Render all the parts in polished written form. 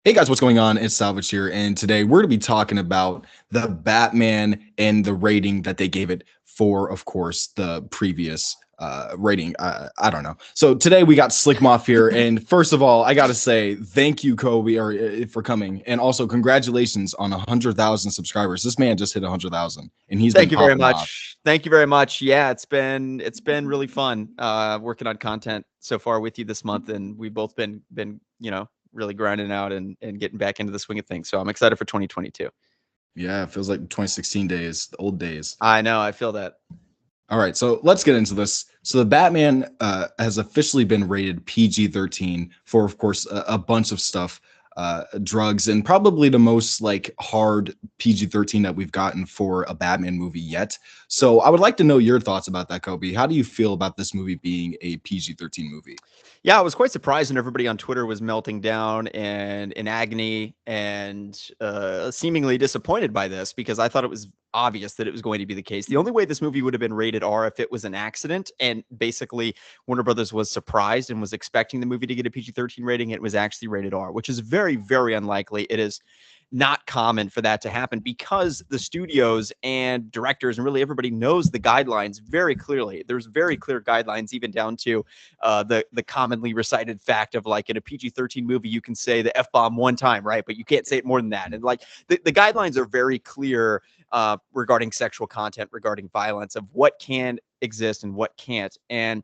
Hey guys, what's going on? It's Salvage here, and today we're going to be talking about the Batman and the rating that they gave it for, of course, the previous rating. I don't know. So today we got Slcmof here, and first of all, I got to say thank you, Kobe, for coming, and also congratulations on 100,000 subscribers. This man just hit 100,000, and he's been Thank you very popping off. much. Thank you very much. Yeah, it's been really fun working on content so far with you this month, and we've both been really grinding out and getting back into the swing of things. So I'm excited for 2022. Yeah, it feels like 2016 days, the old days. I know, I feel that. All right, so let's get into this. So the Batman has officially been rated PG-13 for, of course, a bunch of stuff, drugs, and probably the most like hard PG-13 that we've gotten for a Batman movie yet. So I would like to know your thoughts about that, Kobe. How do you feel about this movie being a PG-13 movie? Yeah, I was quite surprised when everybody on Twitter was melting down and in agony and seemingly disappointed by this because I thought it was obvious that it was going to be the case. The only way this movie would have been rated R if it was an accident, and basically Warner Brothers was surprised and was expecting the movie to get a PG-13 rating. It was actually rated R, which is very, very unlikely. It is not common for that to happen because the studios and directors and really everybody knows the guidelines very clearly. There's very clear guidelines, even down to the commonly recited fact of like in a PG-13 movie, you can say the F-bomb one time, right? But you can't say it more than that. And like the guidelines are very clear regarding sexual content, regarding violence, of what can exist and what can't. And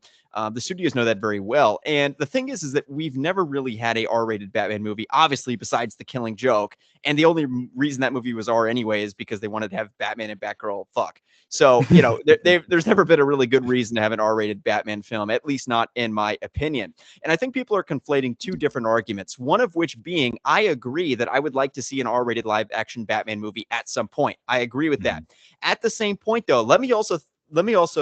the studios know that very well. And the thing is that we've never really had a R-rated Batman movie, obviously, besides The Killing Joke. And the only reason that movie was R anyway is because they wanted to have Batman and Batgirl fuck. So, there's never been a really good reason to have an R-rated Batman film, at least not in my opinion. And I think people are conflating two different arguments, one of which being, I agree that I would like to see an R-rated live-action Batman movie at some point. I agree with that. At the same point, though, let me also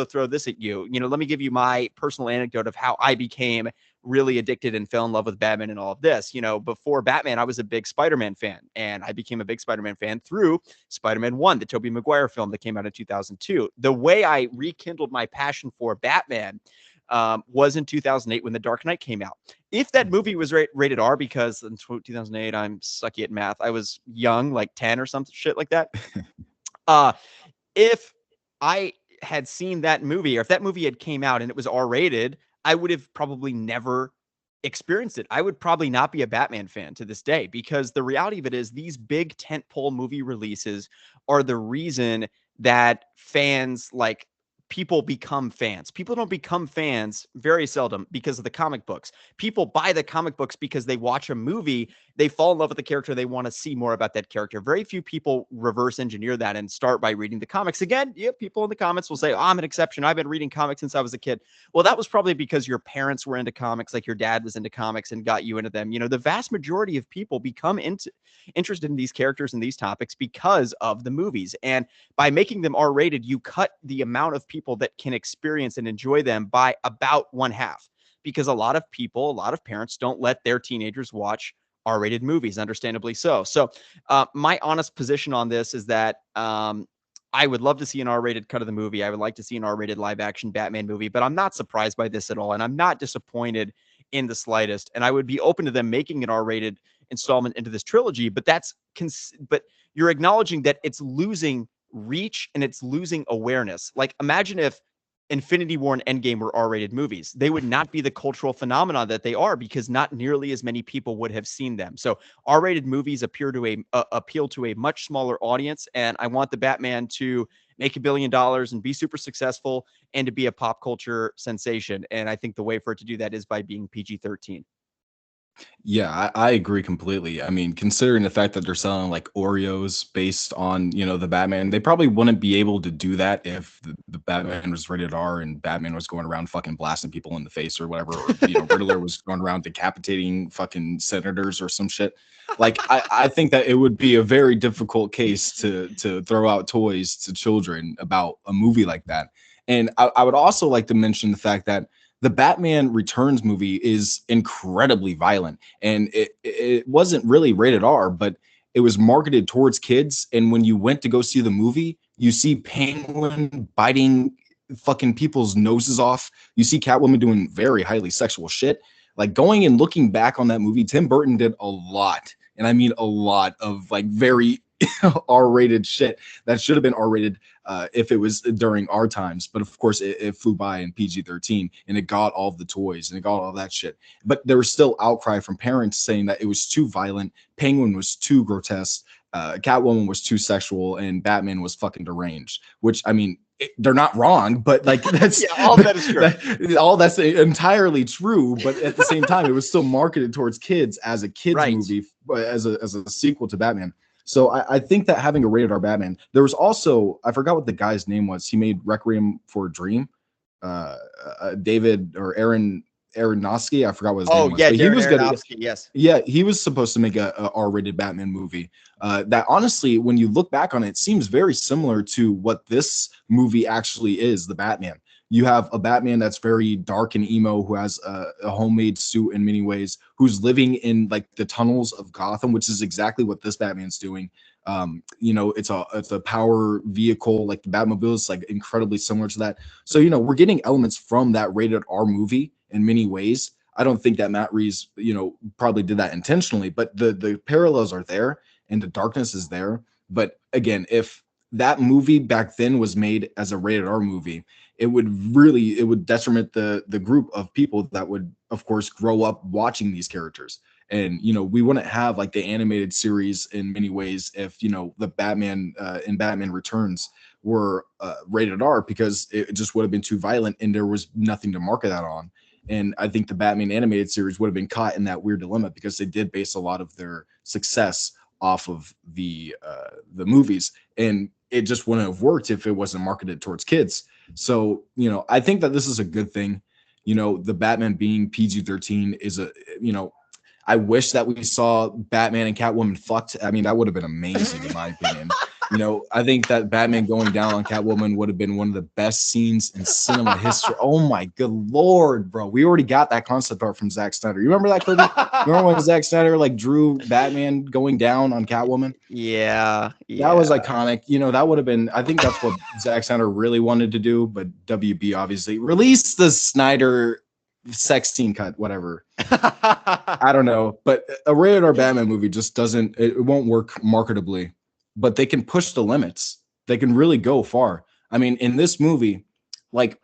throw this at you. Let me give you my personal anecdote of how I became really addicted and fell in love with Batman and all of this. Before Batman, I was a big Spider-Man fan, and I became a big Spider-Man fan through Spider-Man 1, the Tobey Maguire film that came out in 2002. The way I rekindled my passion for Batman was in 2008 when The Dark Knight came out. If that movie was rated R, because in 2008, I'm sucky at math, I was young, like 10 or some shit like that. Uh, if I had seen that movie, or if that movie had came out and it was R-rated, I would have probably never experienced it. I would probably not be a Batman fan to this day, because the reality of it is these big tentpole movie releases are the reason that fans, like, people become fans. People don't become fans very seldom because of the comic books. People buy the comic books because they watch a movie, they fall in love with the character, they want to see more about that character. Very few people reverse engineer that and start by reading the comics. Again, yeah, people in the comments will say, oh, I'm an exception, I've been reading comics since I was a kid. Well, that was probably because your parents were into comics, like your dad was into comics and got you into them. The vast majority of people become interested in these characters and these topics because of the movies. And by making them R-rated, you cut the amount of people that can experience and enjoy them by about one half, because a lot of people, a lot of parents don't let their teenagers watch R-rated movies, understandably so. So my honest position on this is that I would love to see an R-rated cut of the movie. I would like to see an R-rated live action Batman movie, but I'm not surprised by this at all. And I'm not disappointed in the slightest. And I would be open to them making an R-rated installment into this trilogy, but but you're acknowledging that it's losing reach and it's losing awareness. Like, imagine if Infinity War and Endgame were R-rated movies. They would not be the cultural phenomenon that they are, because not nearly as many people would have seen them. So R-rated movies appeal to a much smaller audience, and I want the Batman to make $1 billion and be super successful and to be a pop culture sensation. And I think the way for it to do that is by being PG-13. Yeah, I agree completely. I mean, considering the fact that they're selling like Oreos based on, the Batman, they probably wouldn't be able to do that if the Batman was rated R and Batman was going around fucking blasting people in the face or whatever, or, Riddler was going around decapitating fucking senators or some shit. Like, I think that it would be a very difficult case to throw out toys to children about a movie like that. And I would also like to mention the fact that the Batman Returns movie is incredibly violent, and it wasn't really rated R, but it was marketed towards kids. And when you went to go see the movie, you see Penguin biting fucking people's noses off. You see Catwoman doing very highly sexual shit. Like, going and looking back on that movie, Tim Burton did a lot and I mean a lot of like very R-rated shit that should have been R-rated if it was during our times. But of course, it flew by in PG-13, and it got all the toys and it got all that shit. But there was still outcry from parents saying that it was too violent, Penguin was too grotesque, Catwoman was too sexual, and Batman was fucking deranged. Which I mean, they're not wrong, but like that's Yeah, all that is true. all that's entirely true. But at the same time, it was still marketed towards kids as a kids Right. movie, as a sequel to Batman. So I think that having a rated R Batman, there was also, I forgot what the guy's name was. He made Requiem for a Dream. Uh, David or Aaron Aronofsky, I forgot what his Oh name was, yeah, but he Darren was good. Aronofsky. Yes. Yeah, he was supposed to make a R-rated Batman movie. That honestly, when you look back on it, seems very similar to what this movie actually is, the Batman. You have a Batman that's very dark and emo, who has a homemade suit in many ways, who's living in like the tunnels of Gotham, which is exactly what this Batman's doing. It's a power vehicle, like the Batmobile is like incredibly similar to that. So we're getting elements from that rated R movie in many ways. I don't think that Matt Reeves, probably did that intentionally, but the parallels are there and the darkness is there. But again, if that movie back then was made as a rated R movie, it would detriment the group of people that would, of course, grow up watching these characters. And we wouldn't have like the animated series in many ways if the Batman in Batman Returns were rated R, because it just would have been too violent and there was nothing to market that on. And I think the Batman animated series would have been caught in that weird dilemma, because they did base a lot of their success off of the movies, and it just wouldn't have worked if it wasn't marketed towards kids. So I think that this is a good thing. The Batman being PG-13 is I wish that we saw Batman and Catwoman fucked. I mean, that would have been amazing in my opinion. I think that Batman going down on Catwoman would have been one of the best scenes in cinema history. Oh my good lord, bro. We already got that concept art from Zack Snyder. You remember that, Kobe? Remember when Zack Snyder like drew Batman going down on Catwoman? Yeah, That was yeah. iconic. That would have been, I think that's what Zack Snyder really wanted to do, but WB obviously released the Snyder sex scene cut, whatever. I don't know, but a rated R Batman movie just doesn't, it won't work marketably, but they can push the limits. They can really go far. I mean, in this movie, like,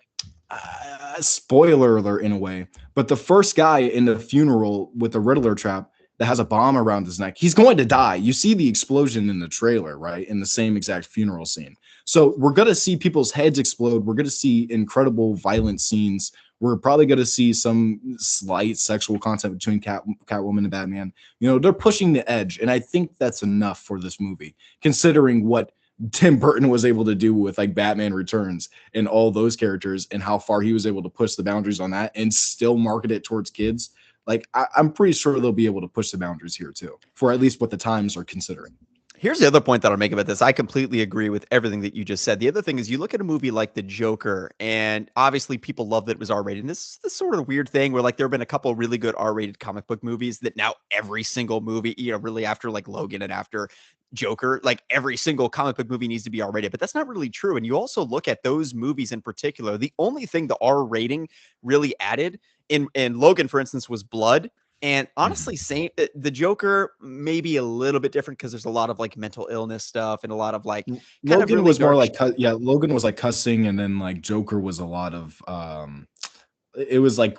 spoiler alert in a way, but the first guy in the funeral with the Riddler trap that has a bomb around his neck, he's going to die. You see the explosion in the trailer, right? In the same exact funeral scene. So we're going to see people's heads explode. We're going to see incredible violent scenes. We're probably going to see some slight sexual content between Catwoman and Batman. They're pushing the edge, and I think that's enough for this movie, considering what Tim Burton was able to do with like Batman Returns and all those characters, and how far he was able to push the boundaries on that and still market it towards kids. Like I'm pretty sure they'll be able to push the boundaries here too, for at least what the times are considering. Here's the other point that I'll make about this. I completely agree with everything that you just said. The other thing is, you look at a movie like The Joker, and obviously people love that it was R-rated. And this sort of weird thing where like there have been a couple of really good R-rated comic book movies that now every single movie, really after like Logan and after Joker, like every single comic book movie needs to be R-rated. But that's not really true. And you also look at those movies in particular. The only thing the R rating really added in Logan, for instance, was blood. And honestly, saying the Joker may be a little bit different because there's a lot of like mental illness stuff and a lot of like kind of Logan really was more dark. like Logan was like cussing, and then like Joker was a lot of it was like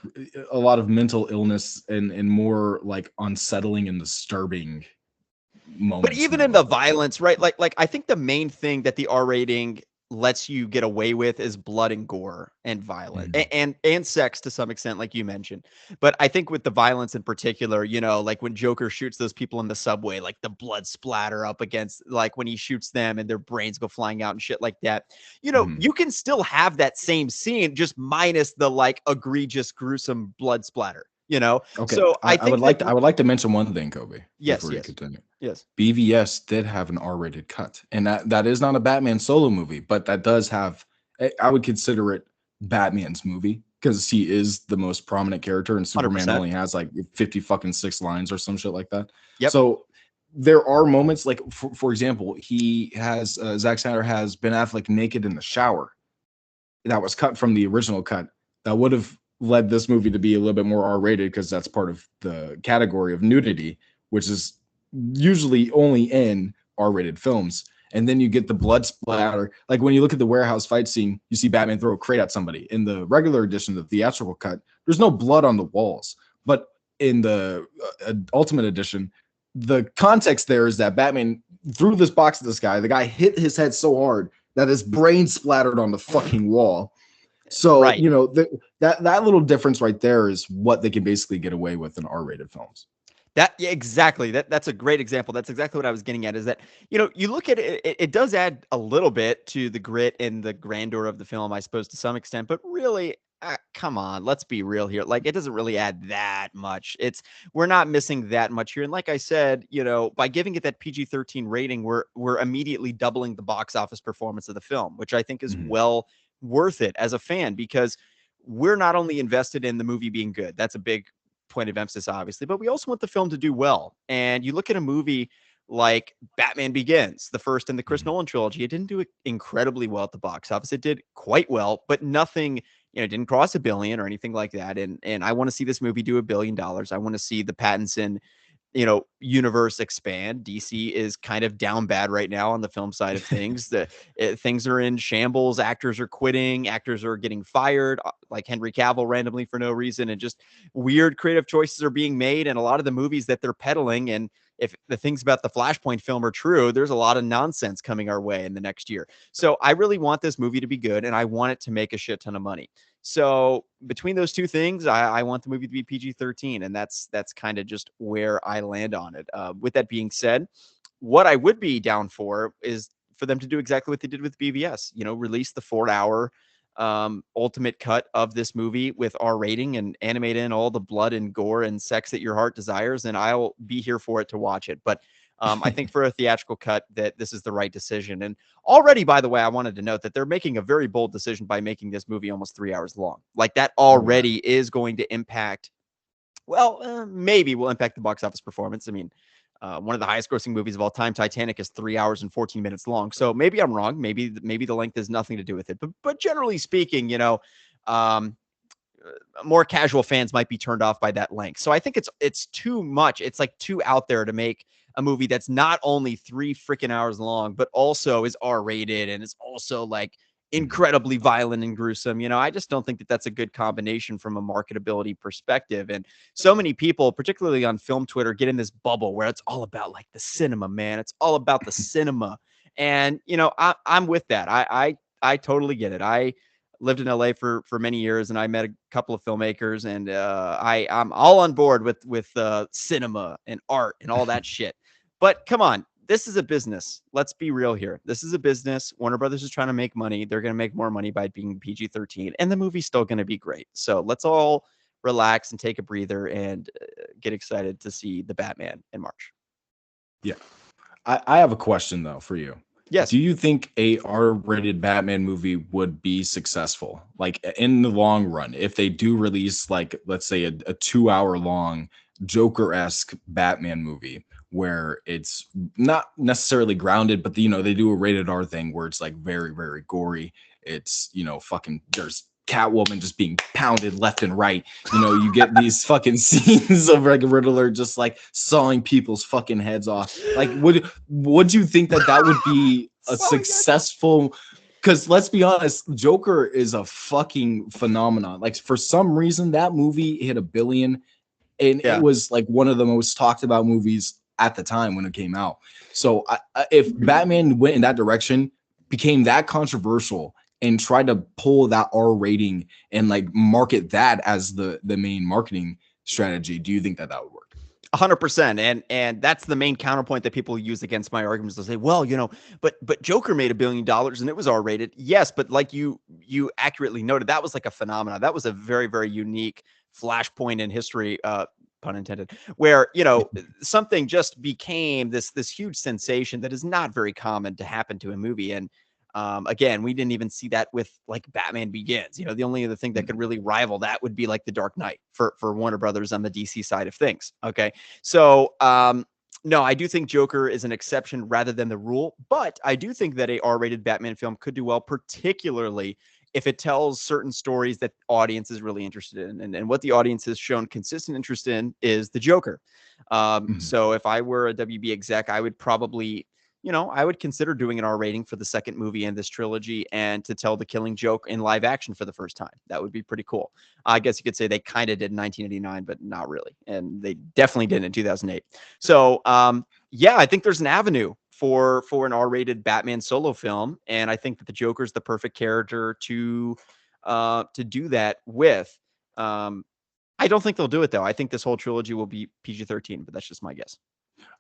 a lot of mental illness and more like unsettling and disturbing But moments in even that in the movie. violence, right? Like I think the main thing that the R rating lets you get away with is blood and gore and violence Mhm. and sex to some extent, like you mentioned. But I think with the violence in particular, like when Joker shoots those people in the subway, like the blood splatter up against, like when he shoots them and their brains go flying out and shit like that. Mhm. You can still have that same scene, just minus the like egregious, gruesome blood splatter. Okay, So I, I I would think that like to I would like to mention one thing, Kobe, yes, before you yes, continue. yes. BVS did have an R-rated cut, and that is not a Batman solo movie, but that does have. I would consider it Batman's movie, because he is the most prominent character, and Superman 100%. only has like 50 fucking 6 lines or some shit like that. Yep. So there are moments like, for example, he has Zack Snyder has Ben Affleck naked in the shower. That was cut from the original cut. That would have led this movie to be a little bit more R-rated, because that's part of the category of nudity, which is usually only in R-rated films. And then you get the blood splatter. Like when you look at the warehouse fight scene, you see Batman throw a crate at somebody. In the regular edition, the theatrical cut, there's no blood on the walls. But in the Ultimate Edition, the context there is that Batman threw this box at this guy. The guy hit his head so hard that his brain splattered on the fucking wall. So Right. that little difference right there is what they can basically get away with in R-rated films. That yeah, exactly. That's a great example. That's exactly what I was getting at. Is that you look at it, it does add a little bit to the grit and the grandeur of the film, I suppose, to some extent. But really, come on, let's be real here. Like, it doesn't really add that much. We're not missing that much here. And like I said, by giving it that PG-13 rating, we're immediately doubling the box office performance of the film, which I think is Mhm. well worth it as a fan, because we're not only invested in the movie being good. That's a big point of emphasis, obviously, but we also want the film to do well. And you look at a movie like Batman Begins, the first in the Chris Mhm. Nolan trilogy, it didn't do incredibly well at the box office. It did quite well, but nothing, didn't cross a billion or anything like that. And I want to see this movie do $1 billion. I want to see the Pattinson universe expand. DC is kind of down bad right now on the film side of things. Things are in shambles. Actors are quitting. Actors are getting fired, like Henry Cavill randomly for no reason, and just weird creative choices are being made. And a lot of the movies that they're peddling, and if the things about the Flashpoint film are true, there's a lot of nonsense coming our way in the next year. So I really want this movie to be good, and I want it to make a shit ton of money. So between those two things, I want the movie to be PG-13, and that's kind of just where I land on it. With that being said, what I would be down for is for them to do exactly what they did with BVS. Release the 4-hour ultimate cut of this movie with R rating and animate in all the blood and gore and sex that your heart desires, and I'll be here for it to watch it. But I think for a theatrical cut, that this is the right decision. And already, by the way, I wanted to note that they're making a very bold decision by making this movie almost 3 hours long. Like, that Oh yeah. already is going to impact, well, maybe will impact the box office performance. I mean, one of the highest grossing movies of all time, Titanic, is 3 hours and 14 minutes long. So maybe I'm wrong. Maybe the length has nothing to do with it. But generally speaking, um, more casual fans might be turned off by that length. So I think it's too much. It's like too out there to make a movie that's not only 3 freaking hours long, but also is R rated and is also like Mhm. incredibly violent and gruesome. I just don't think that that's a good combination from a marketability perspective. And so many people, particularly on film Twitter, get in this bubble where it's all about like the cinema, man. It's all about the cinema. And I'm with that. I totally get it. I lived in LA for many years, and I met a couple of filmmakers, and I'm all on board with cinema and art and all that shit. But come on, this is a business. Let's be real here. This is a business. Warner Brothers is trying to make money. They're going to make more money by being PG-13, and the movie's still going to be great. So let's all relax and take a breather and get excited to see the Batman in March. Yeah. I have a question though for you. Yes. Do you think a R-rated Batman movie would be successful, like in the long run, if they do release, like, let's say a 2 hour long Joker-esque Batman movie where it's not necessarily grounded, but they do a rated R thing where it's like very, very gory. It's fucking there's Catwoman just being pounded left and right. You get these fucking scenes of like Riddler just like sawing people's fucking heads off. Like, would you think that would be a So good. successful? Because let's be honest, Joker is a fucking phenomenon. Like, for some reason, that movie hit 1 billion, and it Yeah. was like one of the most talked about movies at the time when it came out. So if Batman went in that direction, became that controversial, and tried to pull that R rating and like market that as the main marketing strategy, do you think that would work? 100%. And that's the main counterpoint that people use against my arguments. They'll say, well, but Joker made $1 billion and it was R rated. Yes, but like you accurately noted, that was like a phenomenon. That was a very, very unique flashpoint in history, pun intended, where something just became this huge sensation that is not very common to happen to a movie. And again, we didn't even see that with like Batman Begins. The only other thing that could really rival that would be like the Dark Knight for Warner Brothers on the DC side of things. Okay, so no, I do think Joker is an exception rather than the rule, but I do think that a R-rated Batman film could do well, particularly if it tells certain stories that audience is really interested in. And what the audience has shown consistent interest in is the Joker. Mhm. So if I were a WB exec, I would probably, I would consider doing an R rating for the second movie in this trilogy and to tell the Killing Joke in live action for the first time. That would be pretty cool. I guess you could say they kind of did in 1989, but not really. And they definitely did in 2008. So, yeah, I think there's an avenue for an R-rated Batman solo film, and I think that the Joker's the perfect character to do that with. Um, I don't think they'll do it though. I think this whole trilogy will be PG-13, but that's just my guess.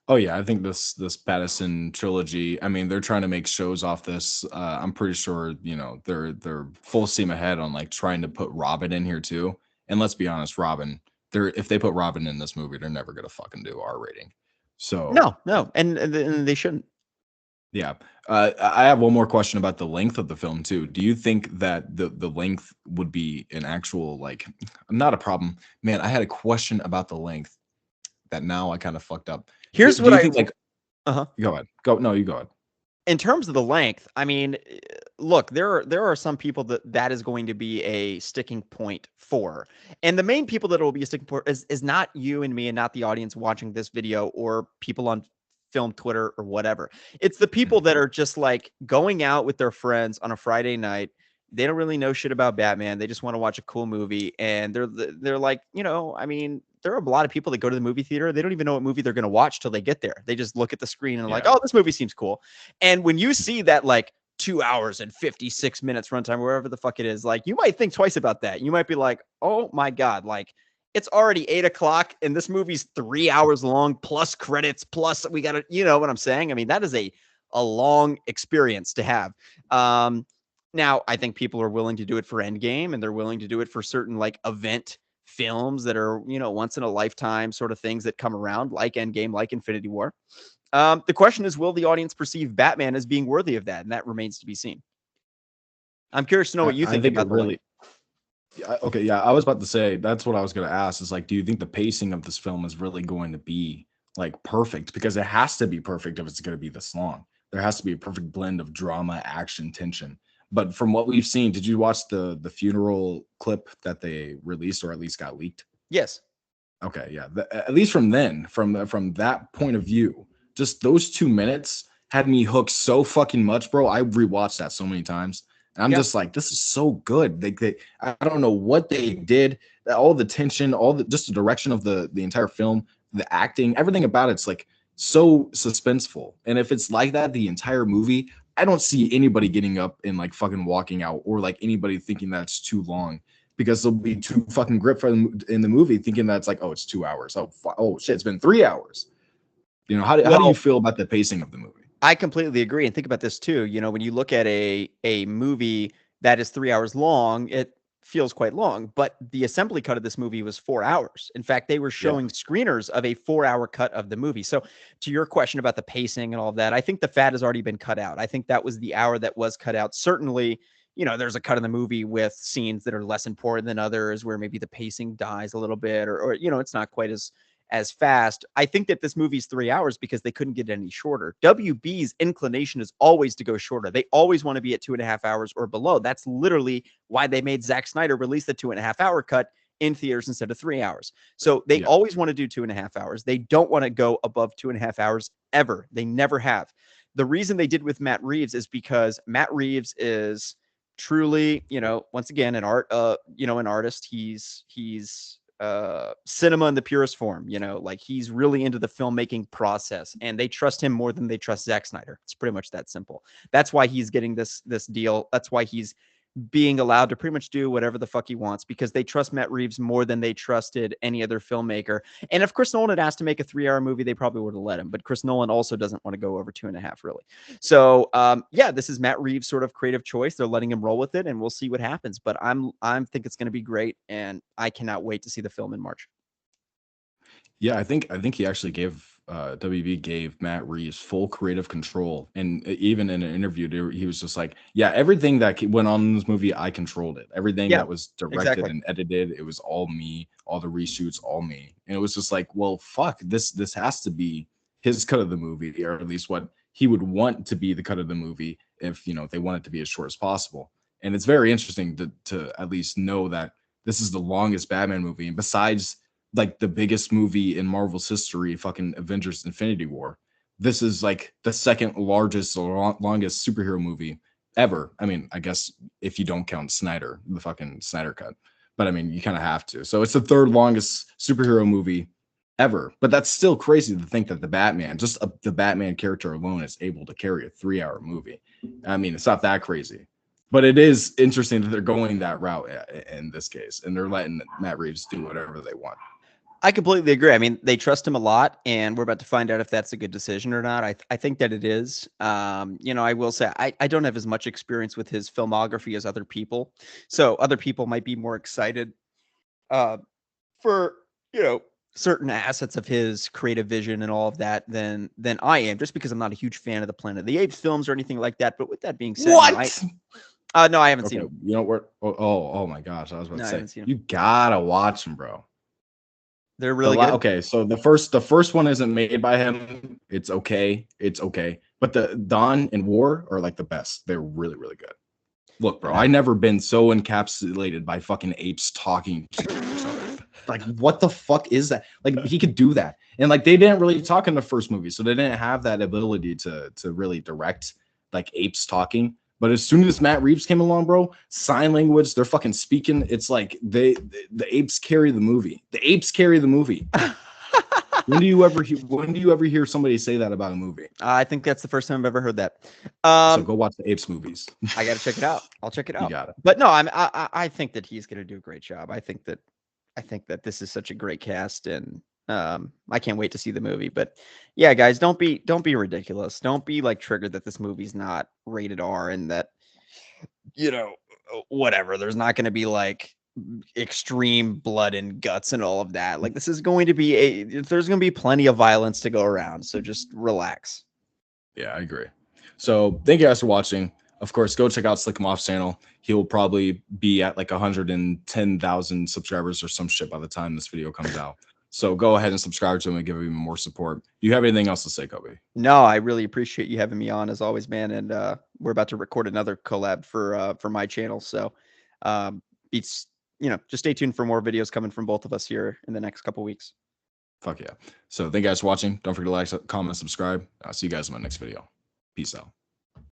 Oh yeah, I think this Pattison trilogy. I mean, they're trying to make shows off this. I'm pretty sure they're full steam ahead on like trying to put Robin in here too. And let's be honest, Robin, they're if they put Robin in this movie, they're never gonna fucking do R rating. So No, no, and they shouldn't. yeah, I have one more question about the length of the film too. Do you think that the length would be an actual like not a problem? Man, I had a question about the length that now I kind of fucked up. Here's Do what you I think like uh-huh. go ahead. Go no, you go ahead. In terms of the length, I mean, look, there are some people that is going to be a sticking point for, and the main people that will be a sticking point is not you and me, and not the audience watching this video or people on film Twitter or whatever. It's the people Mhm. that are just like going out with their friends on a Friday night. They don't really know shit about Batman. They just want to watch a cool movie, and they're like, I mean, there are a lot of people that go to the movie theater. They don't even know what movie they're going to watch till they get there. They just look at the screen and like, Yeah. oh, this movie seems cool. And when you see that like 2 hours and 56 minutes runtime, wherever the fuck it is, like you might think twice about that. You might be like, oh my God, like it's already 8 o'clock and this movie's 3 hours long plus credits, plus we got to, you know what I'm saying? I mean, that is a long experience to have. Now I think people are willing to do it for Endgame and they're willing to do it for certain like event films that are, once in a lifetime sort of things that come around, like Endgame, like Infinity War. The question is, will the audience perceive Batman as being worthy of that? And that remains to be seen. I'm curious to know what you I think think it about the length. really yeah, okay, yeah, I was about to say that's what I was gonna ask is like, do you think the pacing of this film is really going to be like perfect? Because it has to be perfect if it's gonna be this long. There has to be a perfect blend of drama, action, tension. But from what we've seen, did you watch the funeral clip that they released or at least got leaked? Yes. Okay, yeah. At least from then, from that point of view, just those 2 minutes had me hooked so fucking much, bro. I rewatched that so many times, and I'm Yeah. just like, this is so good. I don't know what they did. All the tension, all the just the direction of the entire film, the acting, everything about it's like so suspenseful. And if it's like that the entire movie, I don't see anybody getting up and like fucking walking out, or like anybody thinking that's too long because they'll be too fucking gripped from in the movie, thinking that's like, oh, it's 2 hours. Oh shit, it's been 3 hours. How do you Well, feel about the pacing of the movie? I completely agree. And think about this too. When you look at a movie that is 3 hours long, it feels quite long. But the assembly cut of this movie was 4 hours. In fact, they were Yeah, showing screeners of a 4 hour cut of the movie. So to your question about the pacing and all of that, I think the fat has already been cut out. I think that was the hour that was cut out. Certainly, there's a cut in the movie with scenes that are less important than others, where maybe the pacing dies a little bit, or it's not quite as fast. I think that this movie's 3 hours because they couldn't get any shorter. WB's inclination is always to go shorter. They always want to be at 2.5 hours or below. That's literally why they made Zack Snyder release the 2.5 hour cut in theaters instead of 3 hours. So they yeah, always want to do 2.5 hours. They don't want to go above 2.5 hours ever. They never have. The reason they did with Matt Reeves is because Matt Reeves is truly, once again, an artist. He's cinema in the purest form. Like he's really into the filmmaking process, and they trust him more than they trust Zack Snyder. It's pretty much that simple. That's why he's getting this deal. That's why he's being allowed to pretty much do whatever the fuck he wants, because they trust Matt Reeves more than they trusted any other filmmaker. And if Chris Nolan had asked to make a 3 hour movie, they probably would have let him. But Chris Nolan also doesn't want to go over 2.5, really. So yeah, this is Matt Reeves' sort of creative choice. They're letting him roll with it, and we'll see what happens. But I'm think it's going to be great, and I cannot wait to see the film in March. yeah. I think he actually gave WB gave Matt Reeves full creative control, and even in an interview, he was just like, yeah, everything that went on in this movie, I controlled it. Everything Yeah, that was directed exactly. and edited, it was all me. All the reshoots, all me. And it was just like, well, fuck, this has to be his cut of the movie, or at least what he would want to be the cut of the movie if they want it to be as short as possible. And it's very interesting to at least know that this is the longest Batman movie. And besides like the biggest movie in Marvel's history, fucking Avengers Infinity War, this is like the second largest or longest superhero movie ever. I mean, I guess if you don't count Snyder, the fucking Snyder cut. But I mean, you kind of have to. So it's the third longest superhero movie ever. But that's still crazy to think that the Batman, the Batman character alone, is able to carry a 3-hour movie. I mean, it's not that crazy, but it is interesting that they're going that route in this case, and they're letting Matt Reeves do whatever they want. I completely agree. I mean, they trust him a lot, and we're about to find out if that's a good decision or not. I think that it is. I will say I don't have as much experience with his filmography as other people, so other people might be more excited uh, for certain assets of his creative vision and all of that than I am, just because I'm not a huge fan of the Planet of the Apes films or anything like that. But with that being said, What? No, I haven't Okay, seen them. you know what? Oh my gosh, I was about No, to I say haven't seen them. you gotta watch them, bro. They're really good. Okay, so the first one isn't made by him. It's okay. But the Dawn and War are like the best. They're really, really good. Look, bro, And I never been so encapsulated by fucking apes talking to each other. Like, what the fuck is that? Like, he could do that. And like they didn't really talk in the first movie, so they didn't have that ability to really direct like apes talking. But as soon as Matt Reeves came along, bro, sign language, they're fucking speaking. It's like the apes carry the movie. The apes carry the movie. When do you ever hear somebody say that about a movie? I think that's the first time I've ever heard that. So go watch the apes movies. I got to check it out. I'll check it You out. got it. But no, I think that he's going to do a great job. I think that this is such a great cast, and I can't wait to see the movie. But yeah, guys, don't be ridiculous. Don't be like triggered that this movie's not rated R and that whatever. There's not going to be like extreme blood and guts and all of that. Like this is going to be there's going to be plenty of violence to go around. So just relax. Yeah, I agree. So thank you guys for watching. Of course, go check out Slcmof's channel. He'll probably be at like 110,000 subscribers or some shit by the time this video comes out. So go ahead and subscribe to him and give him more support. Do you have anything else to say, Kobe? No, I really appreciate you having me on as always, man. And we're about to record another collab for my channel. So it's just stay tuned for more videos coming from both of us here in the next couple weeks. Fuck yeah. So thank you guys for watching. Don't forget to like, comment, subscribe. I'll see you guys in my next video. Peace out.